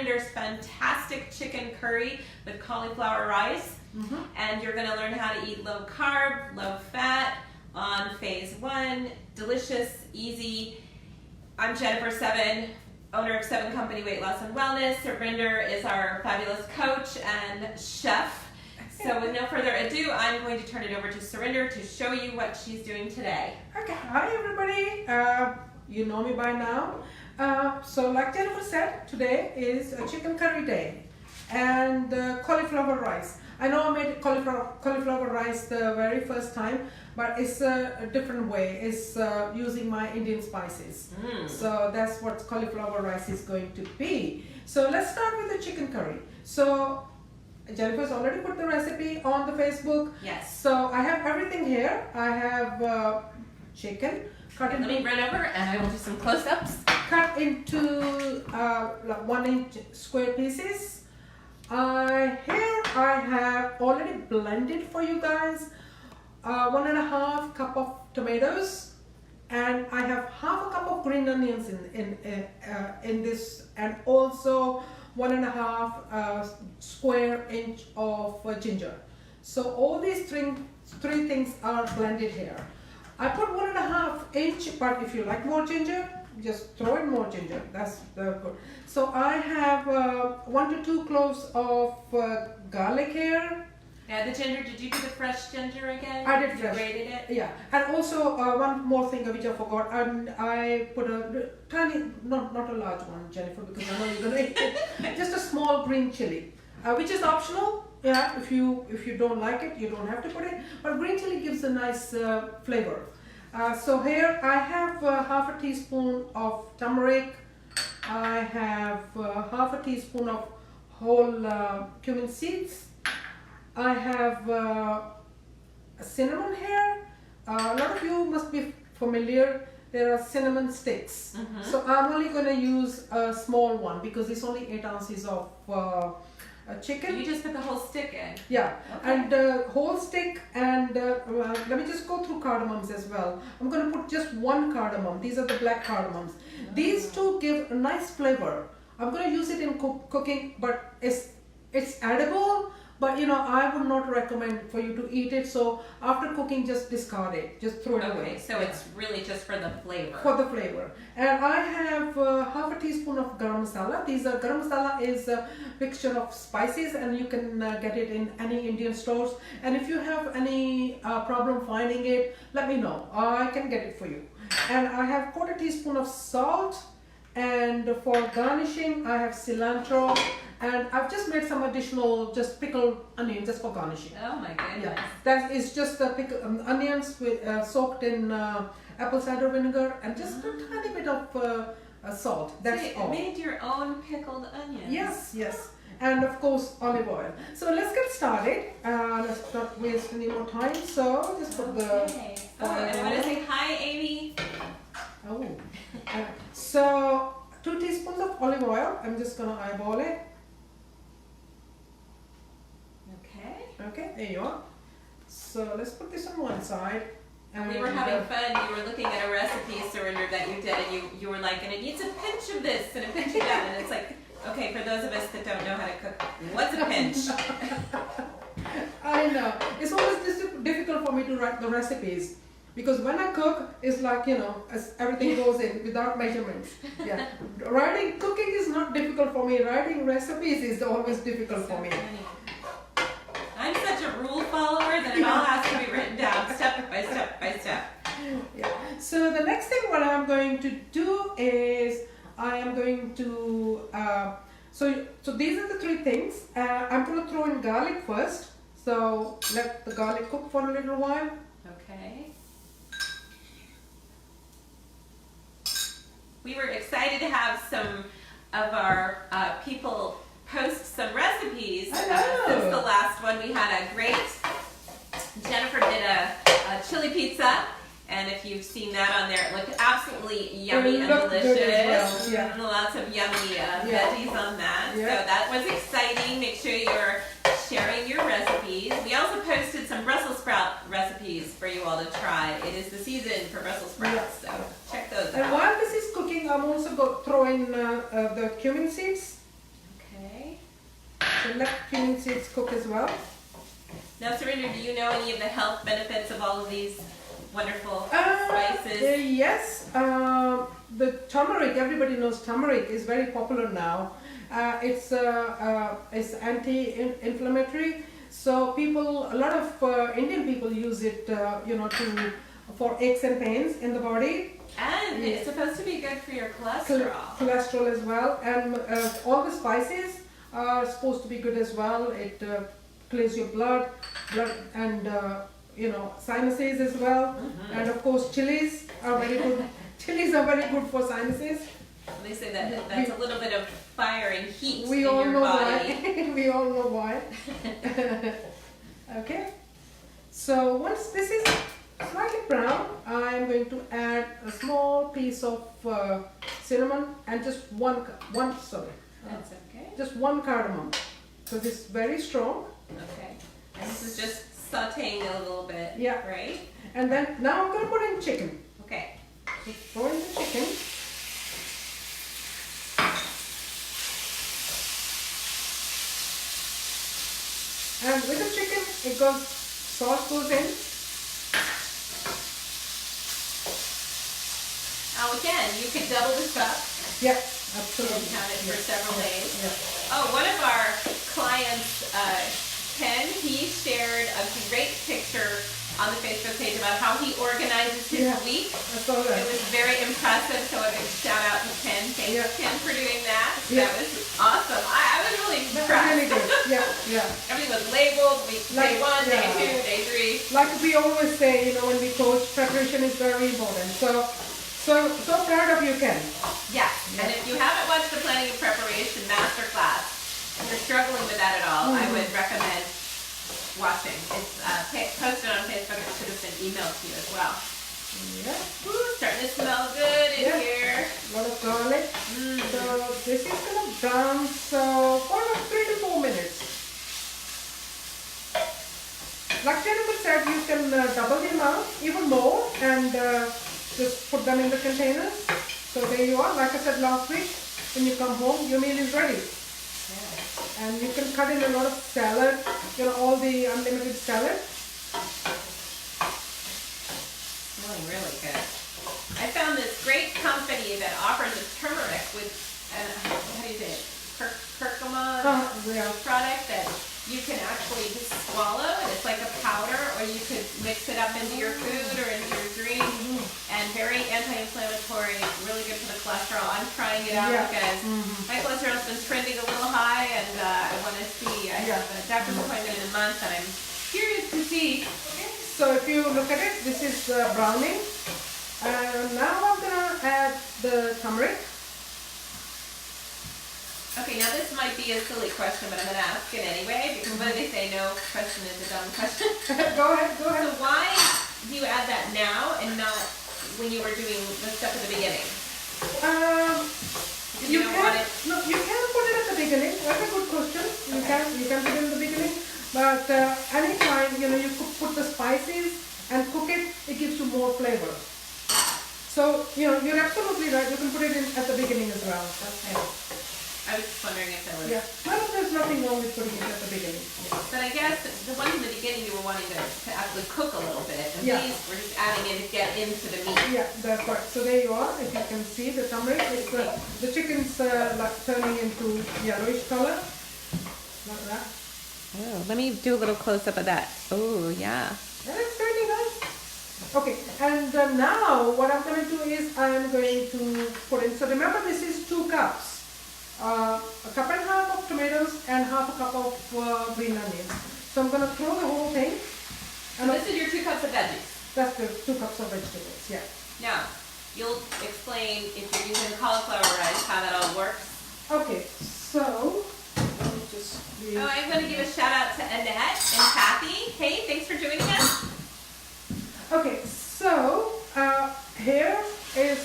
Surinder's fantastic chicken curry with cauliflower rice. And you're gonna learn how to eat low carb, low fat on phase 1. Delicious, easy. I'm Jennifer Seven, owner of Seven Company Weight Loss and Wellness. Surinder is our fabulous coach and chef. So with no further ado, I'm going to turn it over to Surinder to show you what she's doing today. Okay, hi everybody. You know me by now. So like Jennifer said, today is a chicken curry day and cauliflower rice. I know I made cauliflower rice the very first time, but it's a different way. It's using my Indian spices. So that's what cauliflower rice is going to be. So let's start with the chicken curry. So Jennifer's already put the recipe on the Facebook. Yes. So I have everything here. I have chicken cut into. Let me run over and I will do some close-ups. Cut into like 1-inch square pieces. Here I have already blended for you guys 1.5 cup of tomatoes, and I have half a cup of green onions in this, and also 1.5 square inch of ginger. So all these three things are blended here. I put 1.5 inch, but if you like more ginger, just throw in more ginger. That's good. So I have 1 to 2 cloves of garlic here. Yeah, the ginger, did you do the fresh ginger again? I did fresh. You grated it? Yeah, and also one more thing which I forgot, and I put a tiny, not a large one, Jennifer, because I know you're gonna eat it. Just a small green chili, which is optional. Yeah, if you don't like it, you don't have to put it. But green chili gives a nice flavor. So here I have half a teaspoon of turmeric. I have half a teaspoon of whole cumin seeds. I have cinnamon here. A lot of you must be familiar. There are cinnamon sticks. So I'm only going to use a small one because it's only 8 ounces of chicken. You just put the whole stick in? Yeah, okay. And whole stick, and let me just go through cardamoms as well. I'm going to put just 1 cardamom. These are the black cardamoms. These two give a nice flavor. I'm going to use it in cooking, but it's edible. But you know, I would not recommend for you to eat it. So after cooking, just discard it. Just throw it away. Okay, so it's really just for the flavor. For the flavor. And I have half a teaspoon of garam masala. Garam masala is a mixture of spices, and you can get it in any Indian stores. And if you have any problem finding it, let me know. I can get it for you. And I have 1/4 teaspoon of salt. And for garnishing, I have cilantro. And I've just made some additional pickled onion just for garnishing. Oh my goodness. Yeah, that is just onions with soaked in apple cider vinegar and just a tiny bit of salt. That's so all. You made your own pickled onions. Yes. And of course olive oil. So let's get started. Let's not waste any more time. So just put the oil. And I want to say hi, Amy. Oh. So 2 teaspoons of olive oil. I'm just gonna eyeball it. Okay, there you are. So let's put this on one side. And we were having fun. You were looking at a recipe, Surinder, that you did, and you were like, and it needs a pinch of this and a pinch of that. And it's like, okay, for those of us that don't know how to cook, what's a pinch? I know. It's always difficult for me to write the recipes. Because when I cook, it's like, you know, as everything goes in without measurements. Yeah. Cooking is not difficult for me. Writing recipes is always difficult for me. I'm such a rule follower that it all has to be written down step by step by step. Yeah. So the next thing what I'm going to do is I am going to so these are the 3 things. I'm going to throw in garlic first. So let the garlic cook for a little while. Okay. We were excited to have some of our people post some recipes. Since the last one. We had a great, Jennifer did a chili pizza, and if you've seen that on there, it looked absolutely yummy and delicious. Well. Yeah. Lots of yummy veggies on that. Yeah. So that was exciting. Make sure you're sharing your recipes. We also posted some Brussels sprout recipes for you all to try. It is the season for Brussels sprouts, so check those out. And while this is cooking, I'm also going to throw in the cumin seeds. let cumin seeds cook as well. Now, Surinder, do you know any of the health benefits of all of these wonderful spices? Yes. The turmeric, everybody knows turmeric is very popular now. It's anti-inflammatory. So a lot of Indian people use it, for aches and pains in the body. And it's supposed to be good for your cholesterol. Cholesterol as well. And all the spices are supposed to be good as well. It clears your blood and sinuses as well. Mm-hmm. And of course, chilies are very good. Chilies are very good for sinuses. They say that's a little bit of fire and heat We in all your know body. why. We all know why. Okay. So once this is slightly brown, I'm going to add a small piece of cinnamon and just That's okay. just one cardamom, because it's very strong. Okay. And this is just sauteing a little bit. Yeah. Right? And then now I'm going to put in chicken. Okay. Just throw in the chicken. And with the chicken, sauce goes in. Now again, you could double this up Yeah, and absolutely. have it for several days. Yeah. Oh, one of our clients, Ken, he shared a great picture on the Facebook page about how he organizes his Yeah. week. I saw that. It was very impressive, so a big shout out to Ken. Thanks, Yeah. Ken, for doing that. Yeah. That was awesome. I was really That's impressed. really good. Yeah. Everything was labeled, day Like, 1, day yeah. 2, day 3. Like we always say, when we coach, preparation is very important. So proud of you, Ken. Yes, and if you haven't watched the Planning and Preparation Masterclass, and you're struggling with that at all, I would recommend watching. It's posted on Facebook. It should have been emailed to you as well. Yeah. Ooh, starting to smell good in Yeah. here. A lot of garlic. So this is gonna brown for about 3 to 4 minutes. Like Jennifer said, you can double the amount, even more, and just put them in the containers. So there you are. Like I said last week, when you come home, your meal is ready. And you can cut in a lot of salad, all the unlimited salad. Smelling really good. I found this great company that offers a turmeric with, how do you say it? Curcuma Yeah. product that you can actually just swallow, and it's like a powder, or you could mix it up into your food or into your drink, and very anti-inflammatory, really good for the cholesterol. I'm trying it out Yeah. because my cholesterol's been trending a little high, and I want to see. I have a doctor's appointment in a month, and I'm curious to see. So if you look at it, this is browning. And now I'm gonna add the turmeric. Okay, now this might be a silly question, but I'm going to ask it anyway, because what do they say? No question is a dumb question. Go ahead. So why do you add that now and not when you were doing the stuff at the beginning? Because you don't want it. No, you can put it at the beginning. That's a good question. You can put it in the beginning, but anytime you could put the spices and cook it, it gives you more flavor. So you're absolutely right. You can put it in at the beginning as well. Okay. I was just wondering if there was. Yeah. Well, there's nothing wrong with putting it at the beginning. But I guess the ones in the beginning you were wanting to actually cook a little bit, and Yeah. these we're just adding in to get into the meat. Yeah, that's right. So there you are. If you can see the turmeric, the chicken's like turning into yellowish color, like that. Oh, let me do a little close up of that. Oh, yeah. That's really nice. Okay, and now what I'm going to do is I'm going to put in. So remember, this is 2 cups. A cup and a half of tomatoes and half a cup of green onions. So I'm going to throw the whole thing. So this is your 2 cups of veggies. That's the 2 cups of vegetables, yeah. Now, you'll explain if you're using cauliflower rice how that all works. Okay, so let me just read. Oh, I'm going to give a shout out to Annette and Kathy. Hey, thanks for joining us. Okay, so here is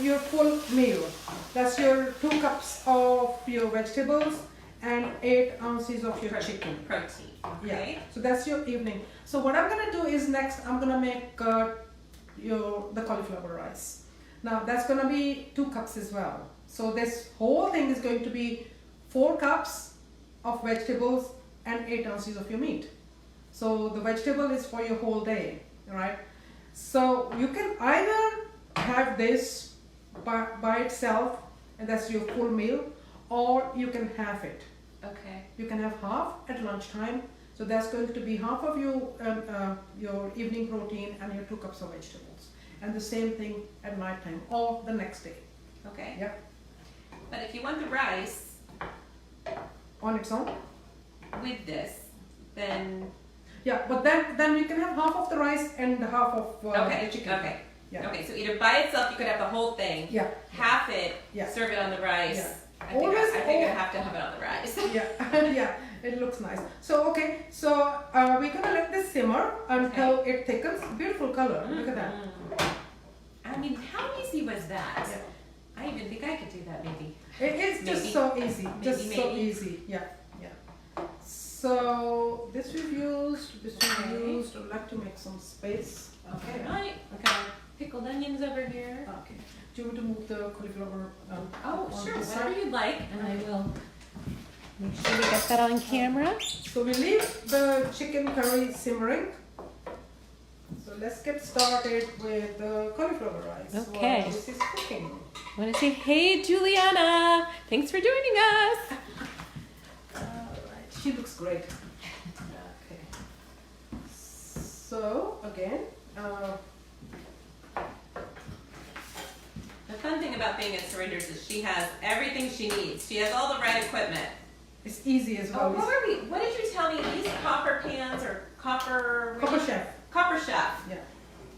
your full meal. That's your 2 cups of your vegetables and 8 ounces of your chicken. Protein. Okay. Yeah. So that's your evening. So what I'm gonna do is next I'm gonna make the cauliflower rice. Now that's gonna be 2 cups as well. So this whole thing is going to be 4 cups of vegetables and 8 ounces of your meat. So the vegetable is for your whole day, right? So you can either have this by itself, and that's your full meal, or you can half it. Okay. You can have half at lunchtime. So that's going to be half of your evening protein and your 2 cups of vegetables. And the same thing at night time or the next day. Okay. Yeah. But if you want the rice On its own. with this, then Yeah, but then you can have half of the rice and half of okay. the chicken. Okay. Yeah. Okay. So either by itself, you could have the whole thing. Yeah. Half it. Yeah. Serve it on the rice. Yeah. I think Always- I have to have it on the rice. Yeah, yeah, it looks nice. So okay, so we're gonna let this simmer until it thickens. Beautiful color. Look at that. I mean, how easy was that? Yeah. I even think I could do that maybe. It is just Maybe. so easy. Just so Maybe. easy. Yeah, yeah. So this we've used. This we've Okay. used. I'd like to make some space. Okay. Right. Okay. Pickled onions over here. Okay. Do you want to move the cauliflower? Oh, on sure. this Whatever side? you'd like, and I will make sure we get that on camera. So we leave the chicken curry simmering. So let's get started with the cauliflower rice. Okay. While this is cooking. I want to say, hey, Juliana. Thanks for joining us. Alright, she looks great. Okay. So again, The fun thing about being at Surinder's is she has everything she needs. She has all the right equipment. it's easy as well. What did you tell me? These copper pans or copper? Copper Chef. Copper Chef. Yeah.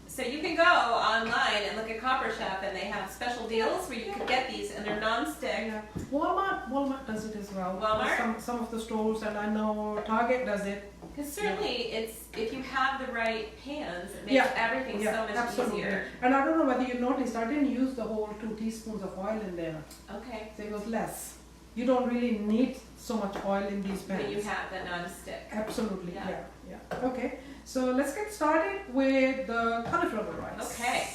So you can go online and look at Copper Chef, and they have special deals where you can get these, and they're non-stick. Yeah. Walmart does it as well. Walmart? Some of the stores, and I know Target does it. Because certainly, it's if you have the right pans, it makes Yeah. everything so much absolutely. easier. And I don't know whether you noticed, I didn't use the whole 2 teaspoons of oil in there. Okay. So it was less. You don't really need so much oil in these pans. But you have the non-stick. Absolutely, Yeah. yeah. Okay, so let's get started with the cauliflower rice. Okay.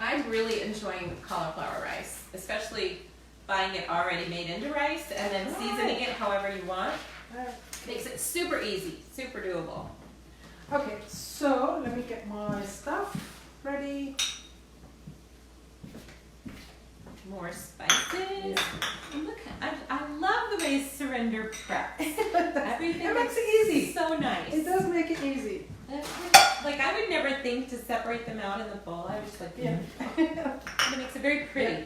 I'm really enjoying cauliflower rice, especially buying it already made into rice and then seasoning it however you want. Makes it super easy, super doable. Okay, so let me get my stuff ready. More spices. Yeah. And look, I love the way Surinder preps. Everything It makes it looks easy. so nice. It does make it easy. Like I would never think to separate them out in the bowl. I was just like, Yeah. It makes it very pretty. Yeah.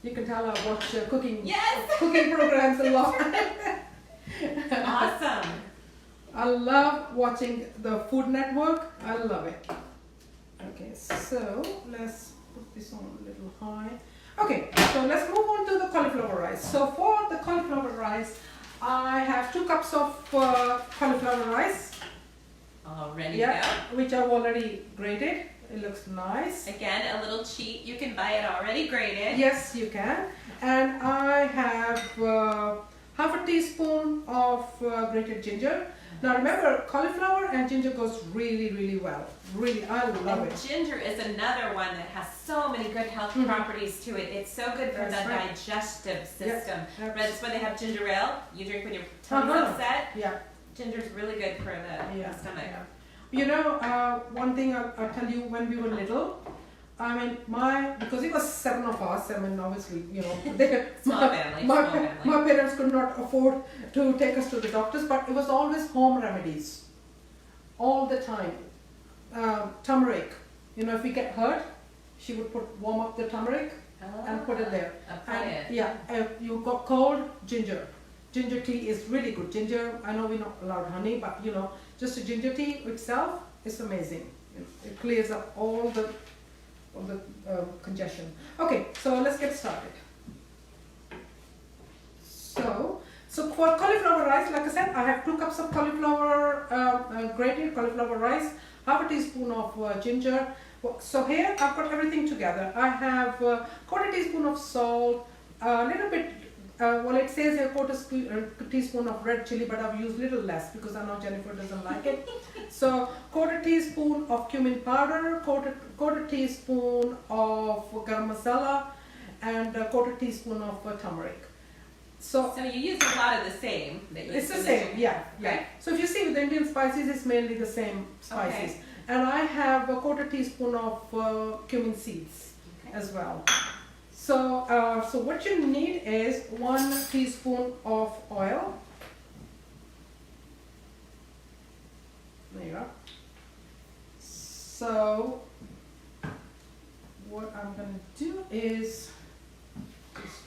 You can tell I watch cooking Yes. cooking programs a lot. Awesome. I love watching the Food Network. I love it. Okay, so let's put this on a little high. Okay, so let's move on to the cauliflower rice. So for the cauliflower rice, I have 2 cups of cauliflower rice. All ready Yeah, to go. which I've already grated. It looks nice. Again, a little cheat. You can buy it already grated. Yes, you can. And I have half a teaspoon of grated ginger. Now remember, cauliflower and ginger goes really, really well. Really, I love And it. ginger is another one that has so many good health properties to it. It's so good for That's the right. digestive system. Yep. That's why they have ginger ale. You drink when your tummy's upset. Yeah. Ginger's really good for the stomach. Yeah. You know, one thing I'll tell you, when we were little, I mean, because it was 7 of us, I mean, obviously, you know, Small family, small family. my parents could not afford to take us to the doctors, but it was always home remedies, all the time. Turmeric, you know, if we get hurt, she would warm up the turmeric and put it there. Apply it. Yeah, if you got cold, ginger. Ginger tea is really good. Ginger, I know we're not allowed honey, but you know, just a ginger tea itself is amazing. It clears up all the congestion. Okay, so let's get started. So for cauliflower rice, like I said, I have 2 cups of cauliflower, grated cauliflower rice, half a teaspoon of ginger. So here I've got everything together. I have quarter teaspoon of salt, a little bit. Well, it says a quarter teaspoon of red chili, but I've used little less because I know Jennifer doesn't like it. So quarter teaspoon of cumin powder, quarter teaspoon of garam masala, and a quarter teaspoon of turmeric. So you use a lot of the same. That you it's the use same, in yeah. Okay. So if you see with the Indian spices, it's mainly the same spices. Okay. And I have a quarter teaspoon of cumin seeds Okay. as well. So, so what you need is 1 teaspoon of oil. There you go. So, what I'm going to do is just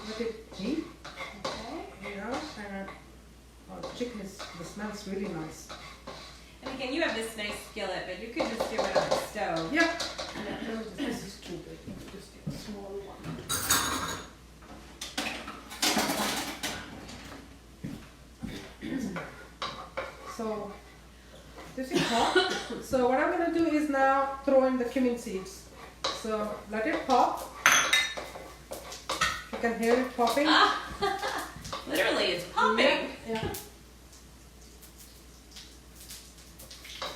let it heat. Okay. You know, and the chicken the smell's really nice. And again, you have this nice skillet, but you could just do it on the stove. Yeah. No, this is too big. Let's just get a small one. So this is hot. So what I'm going to do is now throw in the cumin seeds. So let it pop. You can hear it popping. Ah, literally, it's popping. Yeah.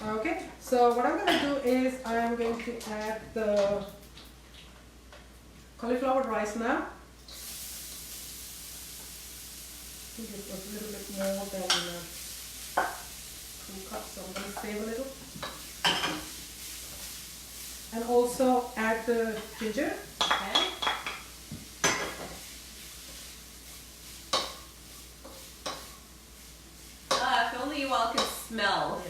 Okay, so what I'm going to do is I'm going to add the cauliflower rice now. I think it was a little bit more than 2 cups, so I'm going to save a little. And also add the ginger. Okay. If only you all could smell.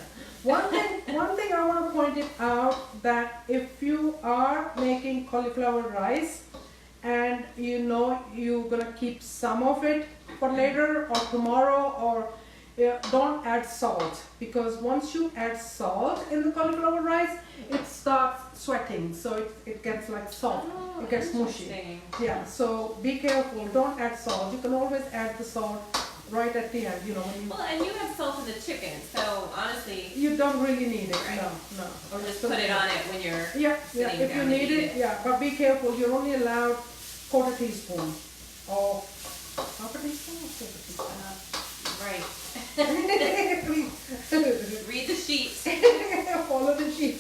One thing I want to point it out, that if you are making cauliflower rice and you know you're gonna keep some of it for later or tomorrow, or don't add salt, because once you add salt in the cauliflower rice, it starts sweating, so it gets like salt. Oh, It gets mushy. interesting. Yeah, so be careful. Don't add salt. You can always add the salt right at the end. You know, when you Well, and you have salt in the chicken, so honestly, you don't really need it. Right. No. or just put it on it when you're. Yeah, sitting if you down to need eat it, yeah, but be careful. You're only allowed quarter teaspoon or half a teaspoon or quarter teaspoon. Right. Please Read the sheet. follow the sheet.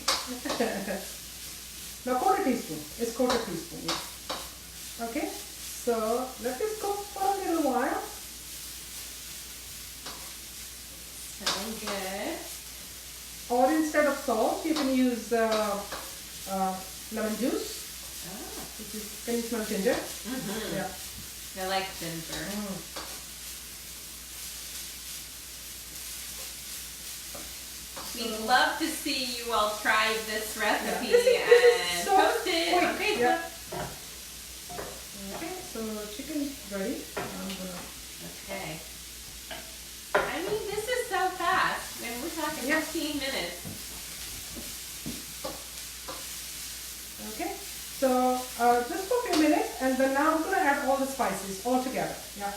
Now quarter teaspoon. It's quarter teaspoon. Yeah. Okay. So let this cook for a little while. Sounds good. Or instead of salt, you can use lemon juice. Ah. Which is, can you smell ginger? Mm-hmm. Yeah. I like ginger. We'd love to see you all try this recipe This is and so post it on quick. Facebook. Yeah. Okay, so chicken's ready. I'm gonna. Okay. I mean, this is so fast. I mean, we're talking Yeah. 15 minutes. Okay, so just for a few minutes, and then now I'm gonna add all the spices all together. Yeah.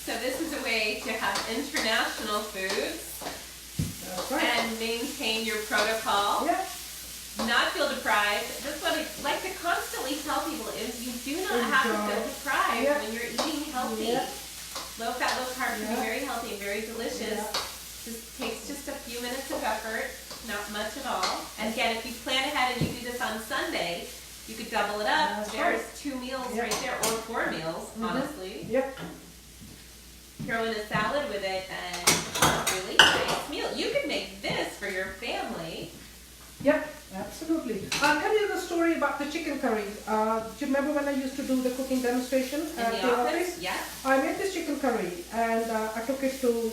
So this is a way to have international foods That's right. and maintain your protocol. Yeah. Not feel deprived. That's what I like to constantly tell people is you do not have to feel deprived Yeah. when you're eating healthy. Yeah. Low fat, low carb can be Yeah. very healthy and very delicious. Yeah. Just takes just a few minutes of effort, not much at all. And again, if you plan ahead and you do this on Sunday, you could double it up. That's There's right. 2 meals Yeah. right there, or 4 meals, honestly. Yep. Throw in a salad with it and a really nice meal. You could make this for your family. Yep. Absolutely. I'll tell you the story about the chicken curry. Do you remember when I used to do the cooking demonstration In at the office? Yeah. I made this chicken curry, and I took it to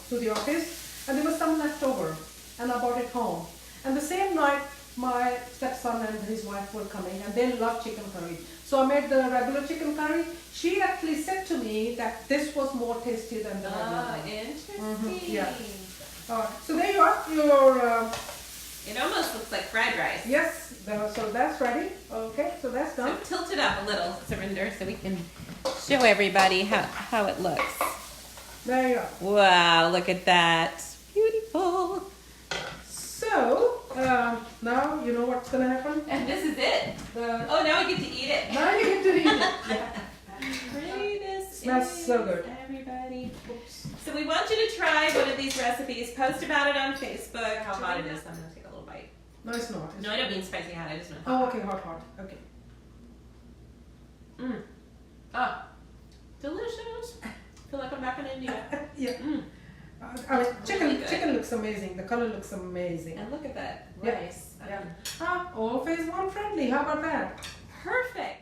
the office, and there was some left over, and I brought it home. And the same night, my stepson and his wife were coming, and they love chicken curry. So I made the regular chicken curry. She actually said to me that this was more tasty than the regular Oh, one. interesting. Yeah. So there you are. Your It almost looks like fried rice. yes. So that's ready. Okay. So that's So done. tilt it up a little, Surinder, so we can show everybody how it looks. There you are. Wow, look at that. Beautiful. So now you know what's gonna happen. And this is it. Oh, now we get to eat it. Now you get to eat it. Yeah. This Smells is so good. everybody. So we want you to try one of these recipes. Post about it on Facebook. How hot it is. I'm gonna take a little bite. No, it's not. No, I don't mean spicy hot. I just meant Oh, okay, hot. Okay. Mmm. Oh, delicious. I feel like I'm back in India. Yeah. Mmm. Chicken looks amazing. The color looks amazing. And look at that Yeah. rice. Yeah. All phase one friendly. How about that? Perfect.